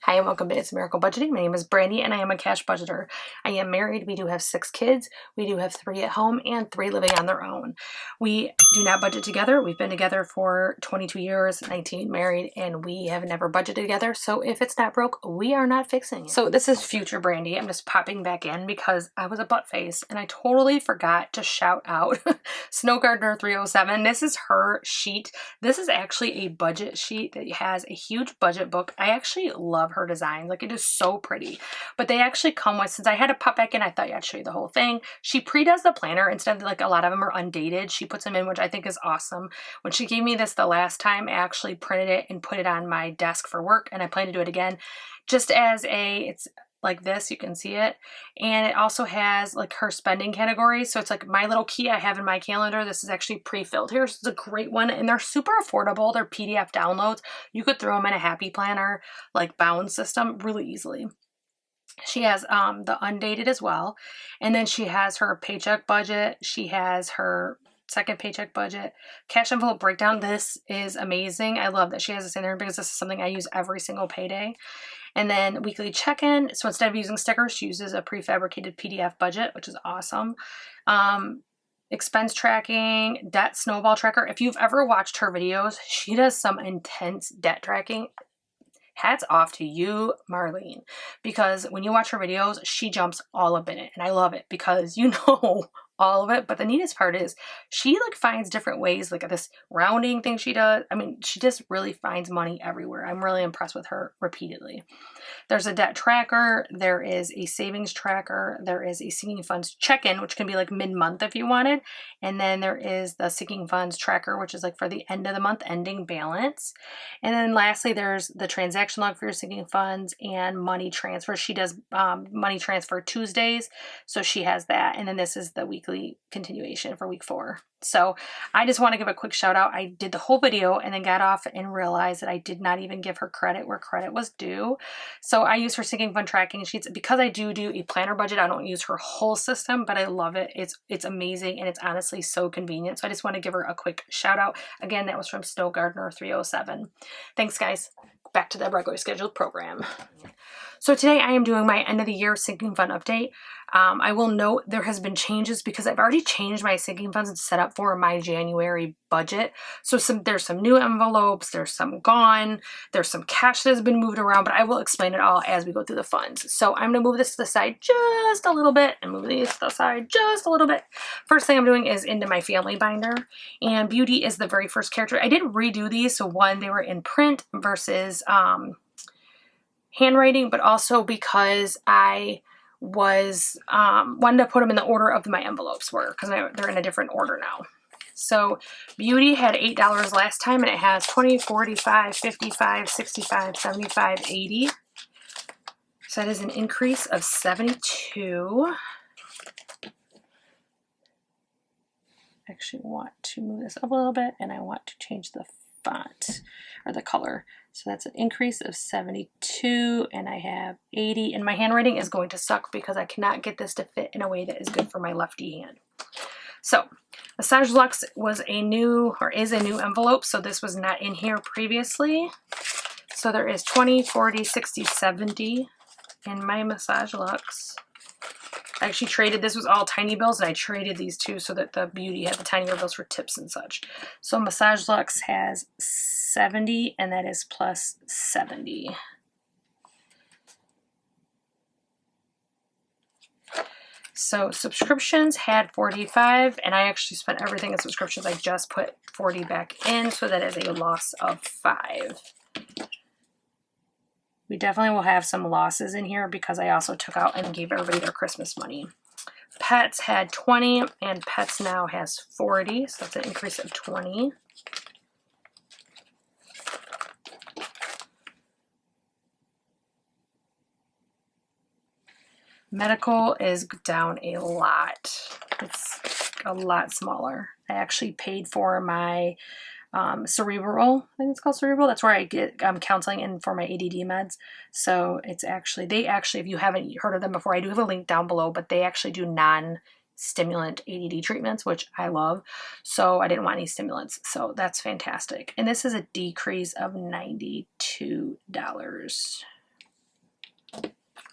Hi and welcome to It's Miracle Budgeting. My name is Brandy and I am a cash budgeter. I am married. We do have 6 kids. We do have 3 at home and 3 living on their own. We do not budget together. We've been together for 22 years, 19 married, and we have never budgeted together. So if it's not broke, we are not fixing it. So this is future Brandy. I'm just popping back in because I was a butt face and I totally forgot to shout out Snow Gardener 307. This is her sheet. This is actually a budget sheet that has a huge budget book. I actually love her design. Like, it is so pretty. But they actually come with, since I had to pop back in, I thought I'd show you the whole thing. She pre-does the planner instead of, like, a lot of them are undated. She puts them in, which I think is awesome. When she gave me this the last time, I actually printed it and put it on my desk for work, and I plan to do it again just as it's like this, you can see it, and it also has like her spending categories. So it's like my little key I have in my calendar. This is actually pre-filled here. This is a great one, and they're super affordable. They're PDF downloads. You could throw them in a Happy Planner like bound system really easily. She has the undated as well, and then she has her paycheck budget. She has her second paycheck budget, cash envelope breakdown. This is amazing. I love that she has this in there because this is something I use every single payday. And then weekly check-in. So instead of using stickers, she uses a prefabricated PDF budget, which is awesome. Expense tracking, debt snowball tracker. If you've ever watched her videos, she does some intense debt tracking. Hats off to you, Marlene, because when you watch her videos, she jumps all up in it. And I love it because you know all of it. But the neatest part is she like finds different ways, like this rounding thing she does. I mean, she just really finds money everywhere. I'm really impressed with her repeatedly. There's a debt tracker. There is a savings tracker. There is a sinking funds check-in, which can be like mid-month if you wanted. And then there is the sinking funds tracker, which is like for the end of the month ending balance. And then lastly, there's the transaction log for your sinking funds and money transfer. She does money transfer Tuesdays, so she has that. And then this is the weekly continuation for week 4. So I just want to give a quick shout out. I did the whole video and then got off and realized that I did not even give her credit where credit was due. So I use her sinking fund tracking sheets because I do a planner budget. I don't use her whole system, but I love it. It's amazing, and it's honestly so convenient. So I just want to give her a quick shout out. Again, that was from Snow Gardener 307. Thanks, guys. Back to the regularly scheduled program. So today I am doing my end of the year sinking fund update. I will note there has been changes because I've already changed my sinking funds and set up for my January budget. So there's some new envelopes, there's some gone, there's some cash that has been moved around, but I will explain it all as we go through the funds. So I'm going to move this to the side just a little bit and move these to the side just a little bit. First thing I'm doing is into my family binder, and Beauty is the very first character. I did redo these. So one, they were in print versus handwriting, but also because I was wanted to put them in the order of my envelopes were, because they're in a different order now. So Beauty had $8 last time, and it has 20, 45, 55, 65, 75, 80. So that is an increase of 72. I actually want to move this up a little bit, and I want to change the font or the color. So that's an increase of 72, and I have 80, and my handwriting is going to suck because I cannot get this to fit in a way that is good for my lefty hand. So Massage Luxe was a new, or is a new envelope, so this was not in here previously. So there is 20, 40, 60, 70 in my Massage Luxe. I actually traded, this was all tiny bills, and I traded these two so that the Beauty had the tinier bills for tips and such. So Massage Luxe has 70, and that is plus 70. So subscriptions had 45, and I actually spent everything in subscriptions. I just put 40 back in, so that is a loss of 5. We definitely will have some losses in here because I also took out and gave everybody their Christmas money. Pets had 20, and Pets now has 40, so that's an increase of 20. Medical is down a lot. It's a lot smaller. I actually paid for my Cerebral, I think it's called Cerebral. That's where I get counseling and for my ADD meds. So it's actually, if you haven't heard of them before, I do have a link down below, but they actually do non-stimulant ADD treatments, which I love. So I didn't want any stimulants. So that's fantastic. And this is a decrease of $92.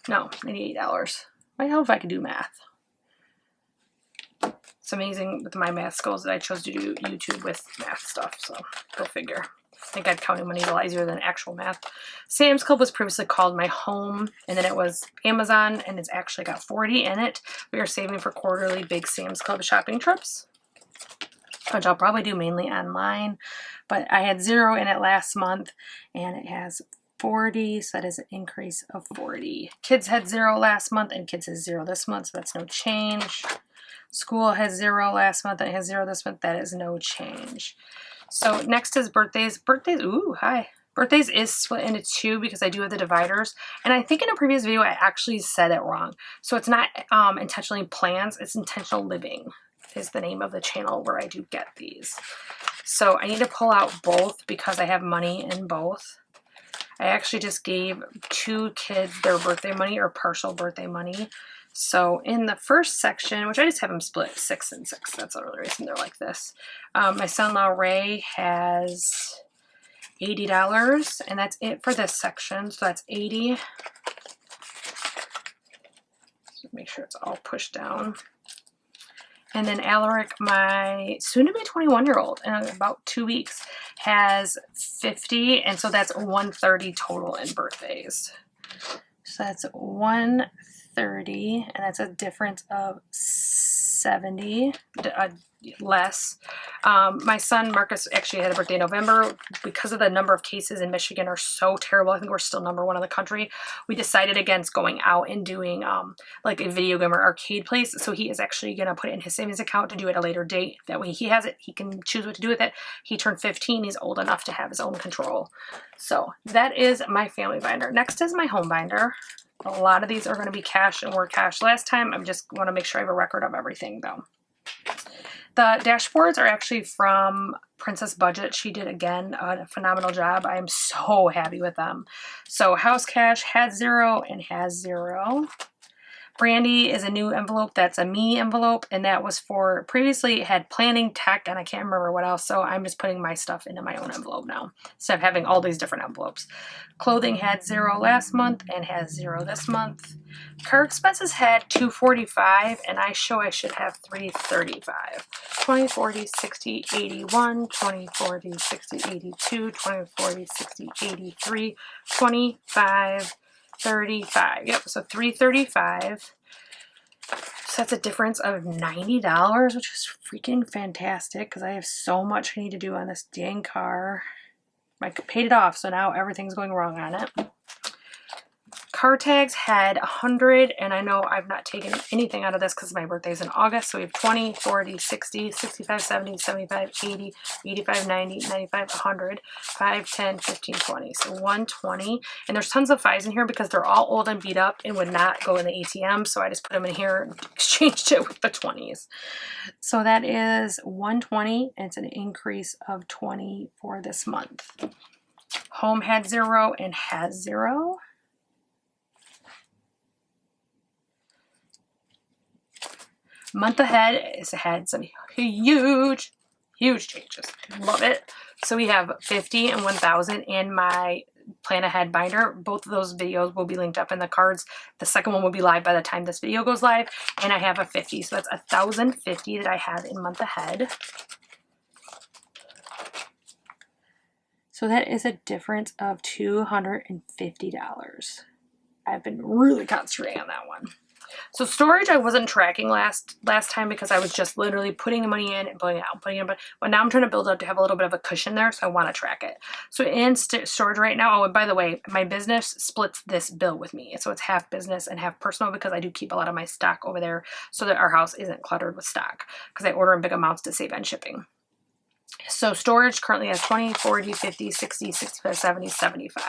No, $88. I don't know if I can do math. It's amazing with my math skills that I chose to do YouTube with math stuff, so go figure. I think I'd counting money a little easier than actual math. Sam's Club was previously called My Home, and then it was Amazon, and it's actually got 40 in it. We are saving for quarterly big Sam's Club shopping trips, which I'll probably do mainly online. But I had 0 in it last month, and it has 40, so that is an increase of 40. Kids had 0 last month, and kids has 0 this month, so that's no change. School has 0 last month, and it has 0 this month. That is no change. So next is birthdays. Birthdays, ooh, hi. Birthdays is split into 2 because I do have the dividers. And I think in a previous video, I actually said it wrong. So it's not intentionally plans, it's intentional living is the name of the channel where I do get these. So I need to pull out both because I have money in both. I actually just gave 2 kids their birthday money or partial birthday money. So in the first section, which I just have them split 6 and 6. That's the only reason they're like this. My son-in-law Ray has $80, and that's it for this section. So that's 80. So make sure it's all pushed down. And then Alaric, my soon-to-be 21-year-old, in about 2 weeks, has 50, and so that's 130 total in birthdays. So that's 130, and that's a difference of 70 less. My son Marcus actually had a birthday in November. Because of the number of cases in Michigan are so terrible, I think we're still #1 in the country, we decided against going out and doing like a video game or arcade place. So he is actually going to put it in his savings account to do it at a later date. That way he has it, he can choose what to do with it. He turned 15, he's old enough to have his own control. So that is my family binder. Next is my home binder. A lot of these are going to be cash and were cash last time. I just want to make sure I have a record of everything though. The dashboards are actually from Princess Budget. She did, again, a phenomenal job. I am so happy with them. So House Cash had 0 and has 0. Brandy is a new envelope. That's a me envelope, and that was for, previously it had planning, tech, and I can't remember what else, so I'm just putting my stuff into my own envelope now instead of having all these different envelopes. Clothing had 0 last month and has 0 this month. Car expenses had $245, and I should have $335. 20, 40, 60, 81, 20, 40, 60, 82, 20, 40, 60, 83, 25, 35. Yep, so $335. So that's a difference of $90, which is freaking fantastic because I have so much I need to do on this dang car. I paid it off, so now everything's going wrong on it. Car tags had 100, and I know I've not taken anything out of this because my birthday is in August, so we have 20, 40, 60, 65, 70, 75, 80, 85, 90, 95, 100, 5, 10, 15, 20. So 120, and there's tons of 5s in here because they're all old and beat up and would not go in the ATM, so I just put them in here and exchanged it with the 20s. So that is 120, and it's an increase of 20 for this month. Home had 0 and has 0. Month ahead has had some huge changes. Love it. So we have 50 and 1,000 in my plan ahead binder. Both of those videos will be linked up in the cards. The second one will be live by the time this video goes live. And I have a 50. So that's 1,050 that I have in month ahead. So that is a difference of $250. I've been really concentrating on that one. So storage, I wasn't tracking last time because I was just literally putting the money in and putting it out, putting it in. But now I'm trying to build up to have a little bit of a cushion there, so I want to track it. So in storage right now, oh, and by the way, my business splits this bill with me. So it's half business and half personal because I do keep a lot of my stock over there so that our house isn't cluttered with stock because I order in big amounts to save on shipping. So storage currently has 20, 40, 50, 60, 65, 70, 75,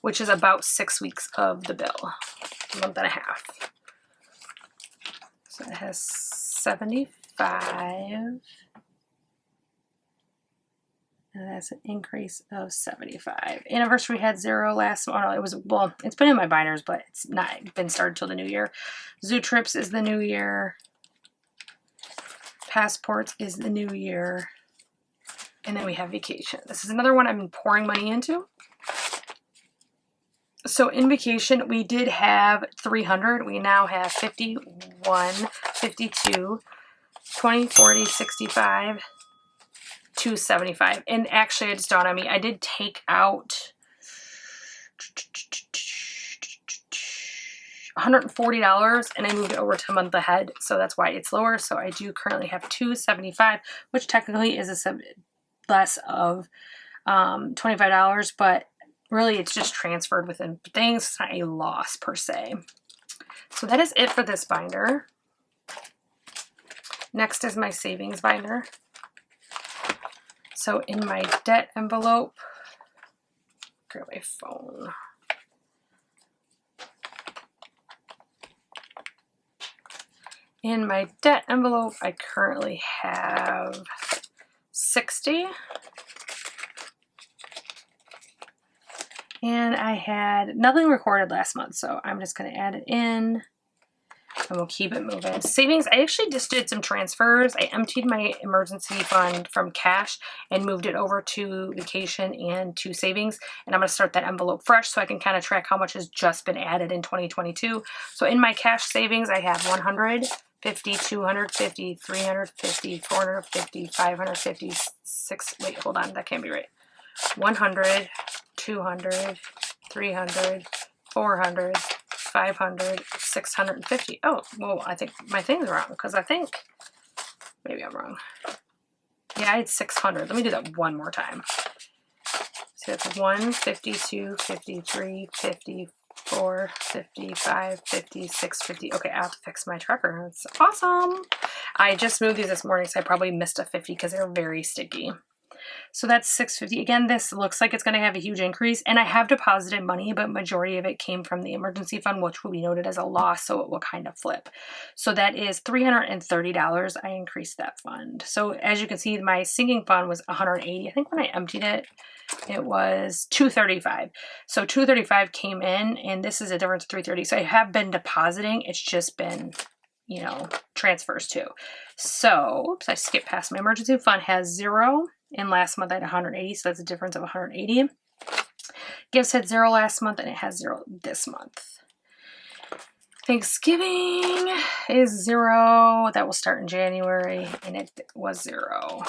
which is about 6 weeks of the bill, a month and a half. So it has 75, and that's an increase of 75. Anniversary had 0 last, oh no, it was, well, it's been in my binders, but it's not been started till the new year. Zoo trips is the new year. Passports is the new year. And then we have vacation. This is another one I've been pouring money into. So in vacation, we did have 300. We now have 51, 52, 20, 40, 65, 275. And actually, it just dawned on me, I did take out $140 and I moved it over to a month ahead. So that's why it's lower. So I do currently have 275, which technically is a less of $25, but really it's just transferred within things. It's not a loss per se. So that is it for this binder. Next is my savings binder. So in my debt envelope, grab my phone. In my debt envelope, I currently have 60. And I had nothing recorded last month, so I'm just going to add it in and we'll keep it moving. Savings, I actually just did some transfers. I emptied my emergency fund from cash and moved it over to vacation and to savings. And I'm going to start that envelope fresh so I can kind of track how much has just been added in 2022. So in my cash savings, I have 100, 50, 250, 350, 450, 550, 6, wait, hold on, that can't be right. 100, 200, 300, 400, 500, 650. Oh, well, I think my thing's wrong because I think maybe I'm wrong. Yeah, I had 600. Let me do that one more time. So that's 1, 52, 53, 54, 55, 56, 50. Okay, I have to fix my tracker. That's awesome. I just moved these this morning, so I probably missed a 50 because they're very sticky. So that's 650. Again, this looks like it's going to have a huge increase, and I have deposited money, but majority of it came from the emergency fund, which will be noted as a loss, so it will kind of flip. So that is $330. I increased that fund. So as you can see, my sinking fund was 180. I think when I emptied it, it was 235. So 235 came in, and this is a difference of 330. So I have been depositing. It's just been, you know, transfers too. So, oops, I skipped past my emergency fund has 0. And last month I had 180, so that's a difference of 180. Gifts had 0 last month, and it has 0 this month. Thanksgiving is 0. That will start in January, and it was 0.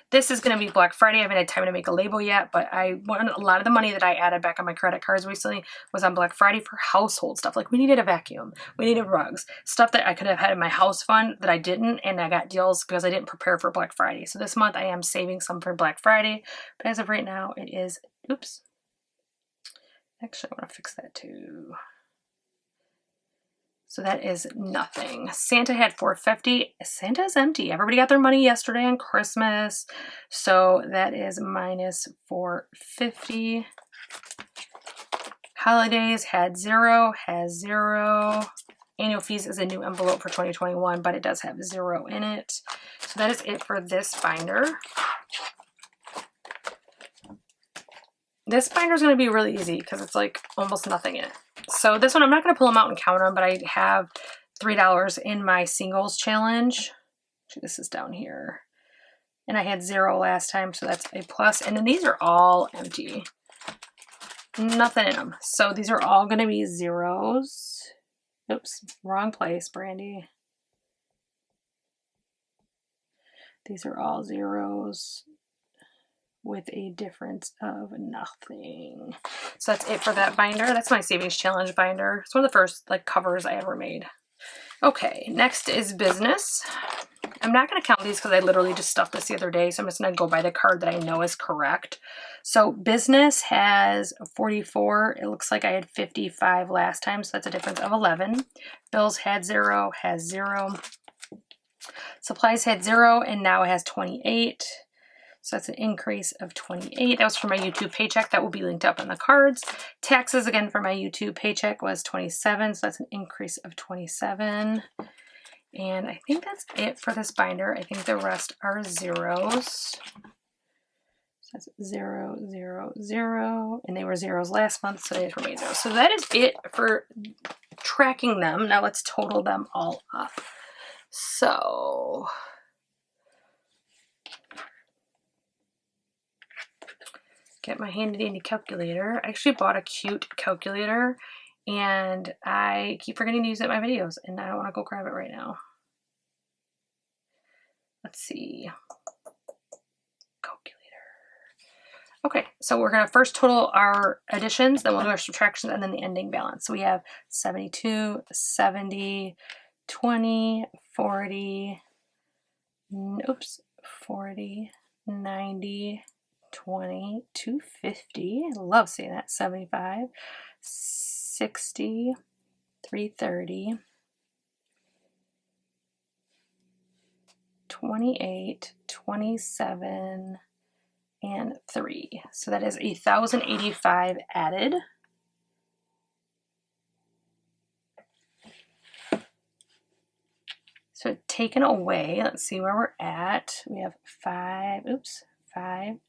This is going to be Black Friday. I haven't had time to make a label yet, but a lot of the money that I added back on my credit cards recently was on Black Friday for household stuff. Like we needed a vacuum, we needed rugs, stuff that I could have had in my house fund that I didn't, and I got deals because I didn't prepare for Black Friday. So this month I am saving some for Black Friday, but as of right now it is, oops. Actually, I want to fix that too. So that is nothing. Santa had 450. Santa's empty. Everybody got their money yesterday on Christmas. So that is minus 450. Holidays had 0, has 0. Annual fees is a new envelope for 2021, but it does have 0 in it. So that is it for this binder. This binder is going to be really easy because it's like almost nothing in it. So this one, I'm not going to pull them out and count them, but I have $3 in my singles challenge. Actually, this is down here. And I had 0 last time, so that's a plus. And then these are all empty. Nothing in them. So these are all going to be 0s. Oops, wrong place, Brandy. These are all 0s. With a difference of nothing. So that's it for that binder. That's my savings challenge binder. It's one of the first like covers I ever made. Okay, next is business. I'm not going to count these because I literally just stuffed this the other day, so I'm just going to go by the card that I know is correct. So business has 44. It looks like I had 55 last time, so that's a difference of 11. Bills had 0, has 0. Supplies had 0, and now it has 28. So that's an increase of 28. That was for my YouTube paycheck. That will be linked up on the cards. Taxes, again, for my YouTube paycheck was 27. So that's an increase of 27. And I think that's it for this binder. I think the rest are 0s. So that's 0, 0, 0. And they were 0s last month, so they just remain 0. So that is it for tracking them. Now let's total them all up. So get my handy dandy calculator. I actually bought a cute calculator and I keep forgetting to use it in my videos and I don't want to go grab it right now. Let's see. Calculator. Okay, so we're going to first total our additions, then we'll do our subtractions, and then the ending balance. So we have 72, 70, 20, 40, oops, 40, 90, 20, 250. I love seeing that. 75, 60, 330, 28, 27, and 3. So that is 1,085 added. So taken away, let's see where we're at. We have 5,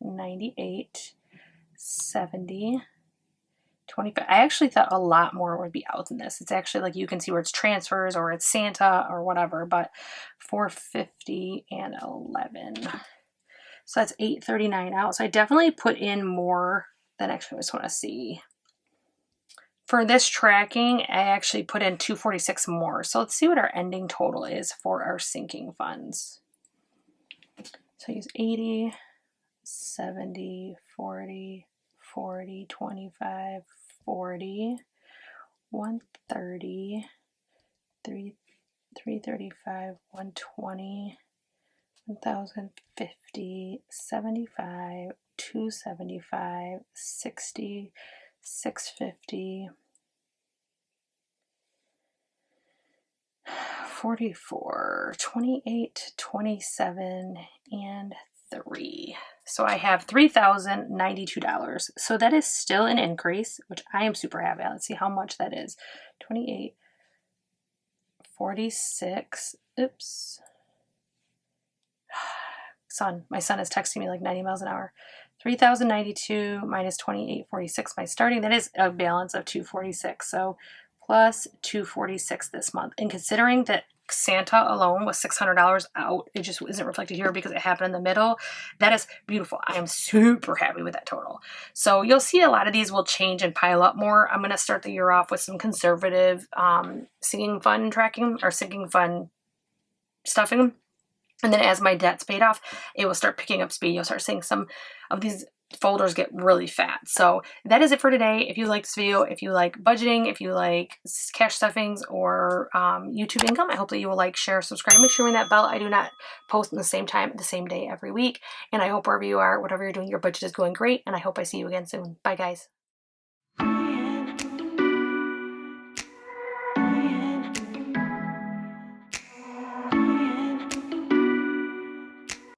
98, 70, 25. I actually thought a lot more would be out than this. It's actually like you can see where it's transfers or it's Santa or whatever, but 450 and 11. So that's 839 out. So I definitely put in more than actually I just want to see. For this tracking, I actually put in 246 more. So let's see what our ending total is for our sinking funds. So I use 80, 70, 40, 40, 25, 40, 130, 335, 120, 1,050, 75, 275, 60, 650, 44, 28, 27, and 3. So I have $3,092. So that is still an increase, which I am super happy. Let's see how much that is. 28, 46, oops. My son is texting me like 90 miles an hour. 3,092 minus 2846, my starting. That is a balance of 246. So plus 246 this month. And considering that Santa alone was $600 out, it just isn't reflected here because it happened in the middle. That is beautiful. I am super happy with that total. So you'll see a lot of these will change and pile up more. I'm going to start the year off with some conservative sinking fund tracking or sinking fund stuffing. And then as my debt's paid off, it will start picking up speed. You'll start seeing some of these folders get really fat. So that is it for today. If you like this video, if you like budgeting, if you like cash stuffings or YouTube income, I hope that you will like, share, subscribe. Make sure you ring that bell. I do not post in the same time, the same day every week. And I hope wherever you are, whatever you're doing, your budget is going great. And I hope I see you again soon. Bye, guys.